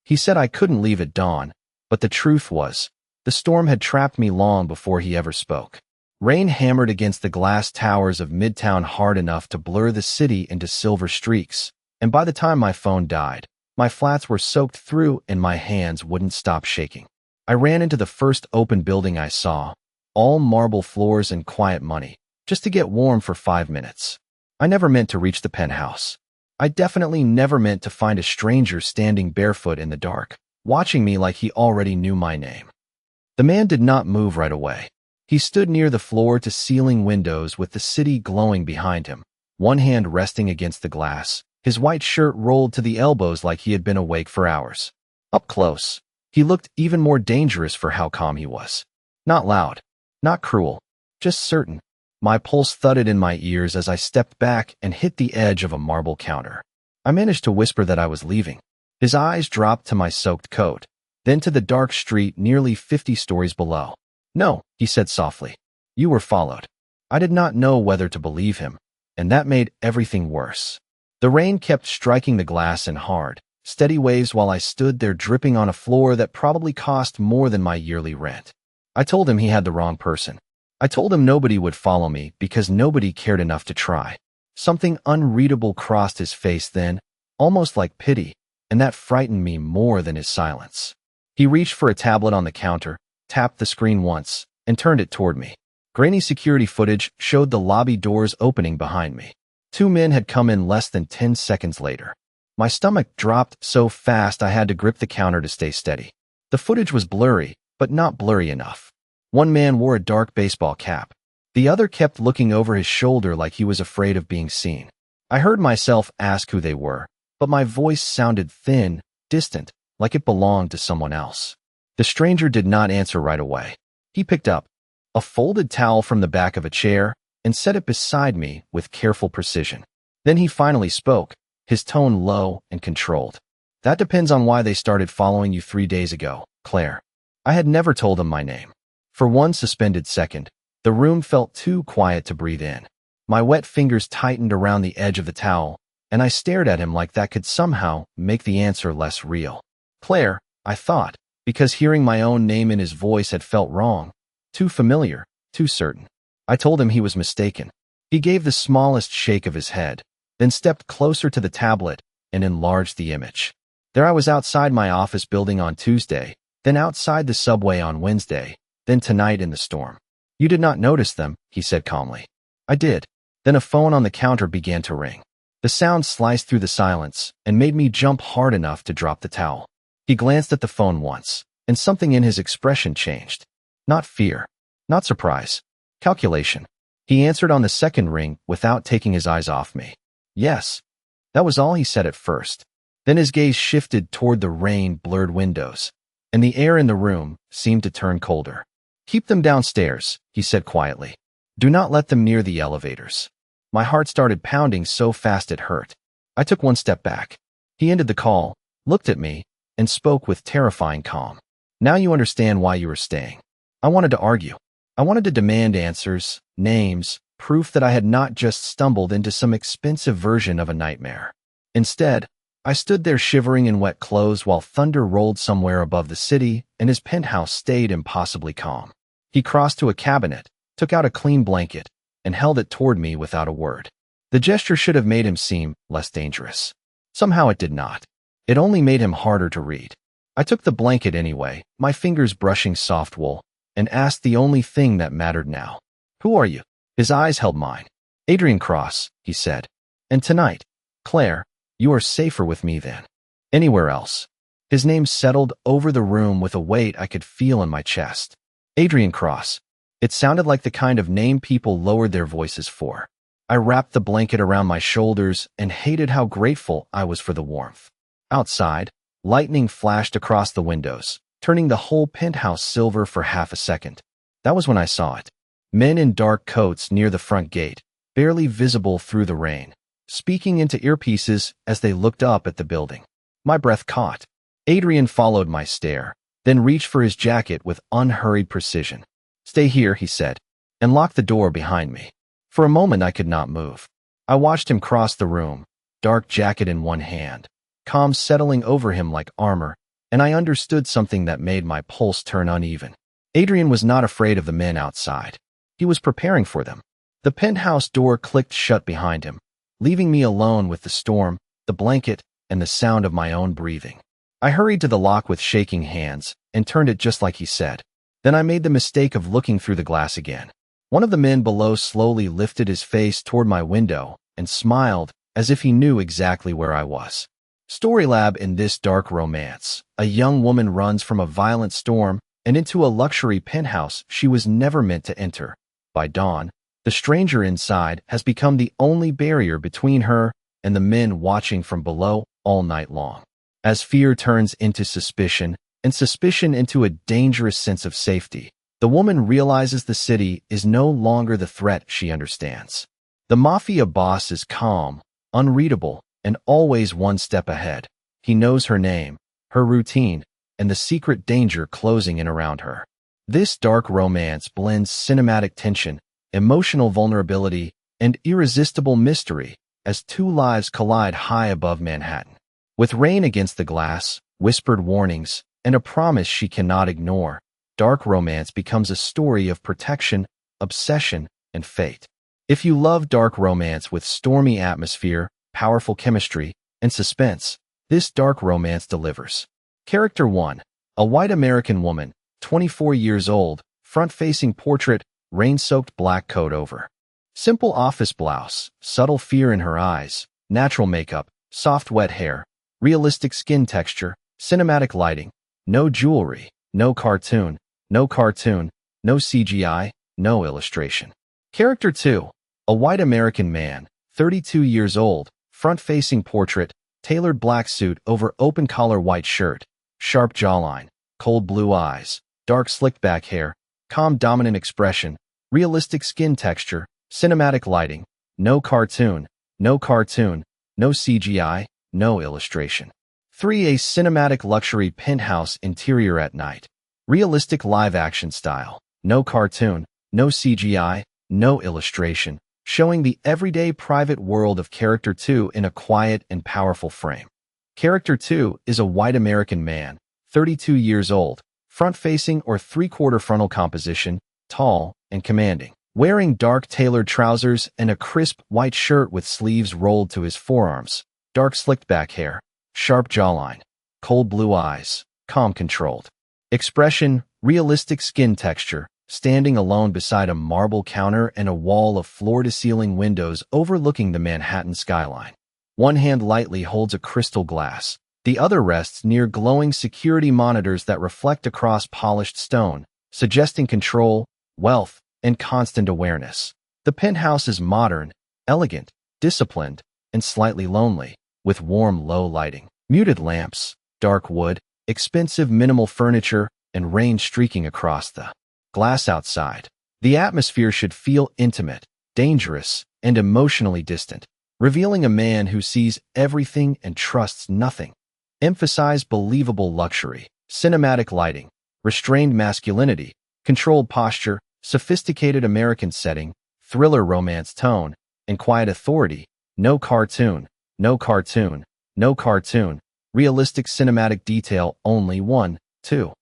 He said I couldn't leave at dawn, but the truth was, the storm had trapped me long before he ever spoke. Rain hammered against the glass towers of Midtown hard enough to blur the city into silver streaks, and by the time my phone died, my flats were soaked through and my hands wouldn't stop shaking. I ran into the first open building I saw, all marble floors and quiet money, just to get warm for 5 minutes. I never meant to reach the penthouse. I definitely never meant to find a stranger standing barefoot in the dark, watching me like he already knew my name. The man did not move right away. He stood near the floor-to-ceiling windows with the city glowing behind him, one hand resting against the glass, his white shirt rolled to the elbows like he had been awake for hours. Up close, he looked even more dangerous for how calm he was. Not loud, not cruel, just certain. My pulse thudded in my ears as I stepped back and hit the edge of a marble counter. I managed to whisper that I was leaving. His eyes dropped to my soaked coat, then to the dark street nearly 50 stories below. No, he said softly. You were followed. I did not know whether to believe him, and that made everything worse. The rain kept striking the glass in hard, steady waves while I stood there dripping on a floor that probably cost more than my yearly rent. I told him he had the wrong person. I told him nobody would follow me because nobody cared enough to try. Something unreadable crossed his face then, almost like pity, and that frightened me more than his silence. He reached for a tablet on the counter, tapped the screen once, and turned it toward me. Grainy security footage showed the lobby doors opening behind me. 2 men had come in less than 10 seconds later. My stomach dropped so fast I had to grip the counter to stay steady. The footage was blurry, but not blurry enough. One man wore a dark baseball cap. The other kept looking over his shoulder like he was afraid of being seen. I heard myself ask who they were, but my voice sounded thin, distant, like it belonged to someone else. The stranger did not answer right away. He picked up a folded towel from the back of a chair and set it beside me with careful precision. Then he finally spoke, his tone low and controlled. That depends on why they started following you 3 days ago, Claire. I had never told them my name. For one suspended second, the room felt too quiet to breathe in. My wet fingers tightened around the edge of the towel, and I stared at him like that could somehow make the answer less real. Claire, I thought, because hearing my own name in his voice had felt wrong, too familiar, too certain. I told him he was mistaken. He gave the smallest shake of his head, then stepped closer to the tablet and enlarged the image. There I was outside my office building on Tuesday, then outside the subway on Wednesday, then tonight in the storm. You did not notice them, he said calmly. I did. Then a phone on the counter began to ring. The sound sliced through the silence and made me jump hard enough to drop the towel. He glanced at the phone once, and something in his expression changed. Not fear, not surprise, calculation. He answered on the second ring without taking his eyes off me. Yes. That was all he said at first. Then his gaze shifted toward the rain-blurred windows, and the air in the room seemed to turn colder. Keep them downstairs, he said quietly. Do not let them near the elevators. My heart started pounding so fast it hurt. I took one step back. He ended the call, looked at me, and spoke with terrifying calm. Now you understand why you were staying. I wanted to argue. I wanted to demand answers, names, proof that I had not just stumbled into some expensive version of a nightmare. Instead, I stood there shivering in wet clothes while thunder rolled somewhere above the city and his penthouse stayed impossibly calm. He crossed to a cabinet, took out a clean blanket, and held it toward me without a word. The gesture should have made him seem less dangerous. Somehow it did not. It only made him harder to read. I took the blanket anyway, my fingers brushing soft wool, and asked the only thing that mattered now. Who are you? His eyes held mine. Adrian Cross, he said. And tonight, Claire, you are safer with me than anywhere else. His name settled over the room with a weight I could feel in my chest. Adrian Cross. It sounded like the kind of name people lowered their voices for. I wrapped the blanket around my shoulders and hated how grateful I was for the warmth. Outside, lightning flashed across the windows, turning the whole penthouse silver for half a second. That was when I saw it. Men in dark coats near the front gate, barely visible through the rain, speaking into earpieces as they looked up at the building. My breath caught. Adrian followed my stare, then reached for his jacket with unhurried precision. Stay here, he said, and locked the door behind me. For a moment I could not move. I watched him cross the room, dark jacket in one hand, calm settling over him like armor, and I understood something that made my pulse turn uneven. Adrian was not afraid of the men outside. He was preparing for them. The penthouse door clicked shut behind him, leaving me alone with the storm, the blanket, and the sound of my own breathing. I hurried to the lock with shaking hands and turned it just like he said. Then I made the mistake of looking through the glass again. One of the men below slowly lifted his face toward my window and smiled as if he knew exactly where I was. Storylab in this dark romance. A young woman runs from a violent storm and into a luxury penthouse she was never meant to enter. By dawn, the stranger inside has become the only barrier between her and the men watching from below all night long. As fear turns into suspicion, and suspicion into a dangerous sense of safety, the woman realizes the city is no longer the threat she understands. The Mafia boss is calm, unreadable, and always one step ahead. He knows her name, her routine, and the secret danger closing in around her. This dark romance blends cinematic tension, emotional vulnerability, and irresistible mystery as two lives collide high above Manhattan. With rain against the glass, whispered warnings, and a promise she cannot ignore, dark romance becomes a story of protection, obsession, and fate. If you love dark romance with stormy atmosphere, powerful chemistry, and suspense, this dark romance delivers. Character 1. A white American woman, 24 years old, front-facing portrait, rain-soaked black coat over. Simple office blouse, subtle fear in her eyes, natural makeup, soft wet hair, realistic skin texture, cinematic lighting, no jewelry, no cartoon, no CGI, no illustration. Character 2. A white American man, 32 years old, front-facing portrait, tailored black suit over open-collar white shirt, sharp jawline, cold blue eyes, dark slicked-back hair, calm dominant expression, realistic skin texture, cinematic lighting, no cartoon, no CGI, no illustration. 3. A cinematic luxury penthouse interior at night. Realistic live-action style, no cartoon, no CGI, no illustration, showing the everyday private world of Character 2 in a quiet and powerful frame. Character 2 is a white American man, 32 years old, front-facing or three-quarter frontal composition, tall and commanding, wearing dark tailored trousers and a crisp white shirt with sleeves rolled to his forearms, dark slicked-back hair, sharp jawline, cold blue eyes, calm controlled. Expression, realistic skin texture, standing alone beside a marble counter and a wall of floor-to-ceiling windows overlooking the Manhattan skyline. One hand lightly holds a crystal glass. The other rests near glowing security monitors that reflect across polished stone, suggesting control, wealth, and constant awareness. The penthouse is modern, elegant, disciplined, and slightly lonely, with warm low lighting, muted lamps, dark wood, expensive minimal furniture, and rain streaking across the glass outside. The atmosphere should feel intimate, dangerous, and emotionally distant, revealing a man who sees everything and trusts nothing. Emphasize believable luxury, cinematic lighting, restrained masculinity, controlled posture, sophisticated American setting, thriller romance tone, and quiet authority, no cartoon, realistic cinematic detail only 1, 2.